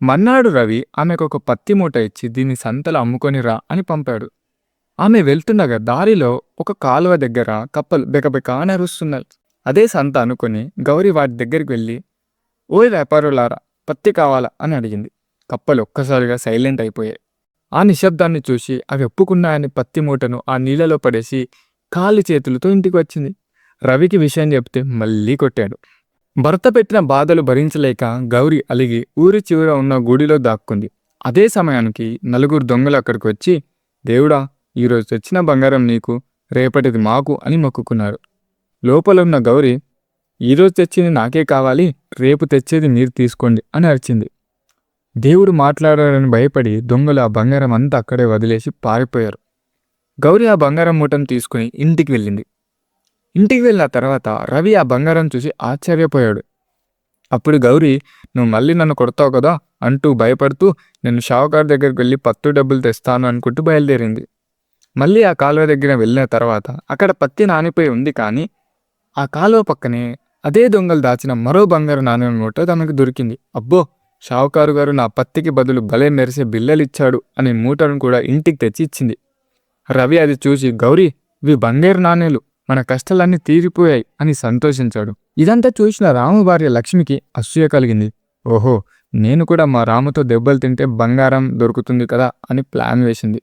మన్నాడు రవి ఆమెకొక పత్తి మూట ఇచ్చి దీన్ని సంతలో అమ్ముకొని రా అని పంపాడు. ఆమె వెళ్తుండగా దారిలో ఒక కాలువ దగ్గర కప్పలు బెకబెక అని అరుస్తున్నాయి. అదే సంత అనుకుని గౌరి వాటి దగ్గరికి వెళ్ళి, ఓయ్ వ్యాపారులారా, పత్తి కావాలా అని అడిగింది. కప్పలు ఒక్కసారిగా సైలెంట్ అయిపోయాయి. ఆ నిశ్శబ్దాన్ని చూసి అవి ఒప్పుకున్నాయని పత్తి మూటను ఆ నీళ్ళలో పడేసి ఖాళీ చేతులతో ఇంటికి వచ్చింది. రవికి విషయం చెప్తే మళ్ళీ కొట్టాడు. భర్త పెట్టిన బాధలు భరించలేక గౌరి అలిగి ఊరి చివర ఉన్న గుడిలో దాక్కుంది. అదే సమయానికి నలుగురు దొంగలు అక్కడికి వచ్చి, దేవుడా, ఈరోజు తెచ్చిన బంగారం నీకు, రేపటిది మాకు అని మొక్కుకున్నారు. లోపల ఉన్న గౌరి, ఈరోజు తెచ్చింది నాకే కావాలి, రేపు తెచ్చేది మీరు తీసుకోండి అని అరిచింది. దేవుడు మాట్లాడారని భయపడి దొంగలు ఆ బంగారం అంతా అక్కడే వదిలేసి పారిపోయారు. గౌరి ఆ బంగారం మూటను తీసుకుని ఇంటికి వెళ్ళింది. ఇంటికి వెళ్ళిన తర్వాత రవి ఆ బంగారం చూసి ఆశ్చర్యపోయాడు. అప్పుడు గౌరి, నువ్వు మళ్ళీ నన్ను కొడతావు కదా అంటూ భయపడుతూ, నేను షావుకారు దగ్గరికి వెళ్ళి పత్తు డబ్బులు తెస్తాను అనుకుంటూ బయలుదేరింది. మళ్ళీ ఆ కాలువ దగ్గర వెళ్ళిన తర్వాత అక్కడ పత్తి నానిపోయి ఉంది, కానీ ఆ కాలువ పక్కనే అదే దొంగలు దాచిన మరో బంగారు నాణెం మూట తనకు దొరికింది. అబ్బో, షావుకారు గారు నా పత్తికి బదులు భలే మెరిసే బిల్లలిచ్చాడు అనే మూటను కూడా ఇంటికి తెచ్చి ఇచ్చింది. రవి అది చూసి, గౌరీ, ఇవి బంగారు నాణేలు, మన కష్టాలన్నీ తీరిపోయాయి అని సంతోషించాడు. ఇదంతా చూసిన రాము భార్య లక్ష్మికి అసూయ కలిగింది. ఓహో, నేను కూడా మా రాముతో దెబ్బలు తింటే బంగారం దొరుకుతుంది కదా అని ప్లాన్ వేసింది.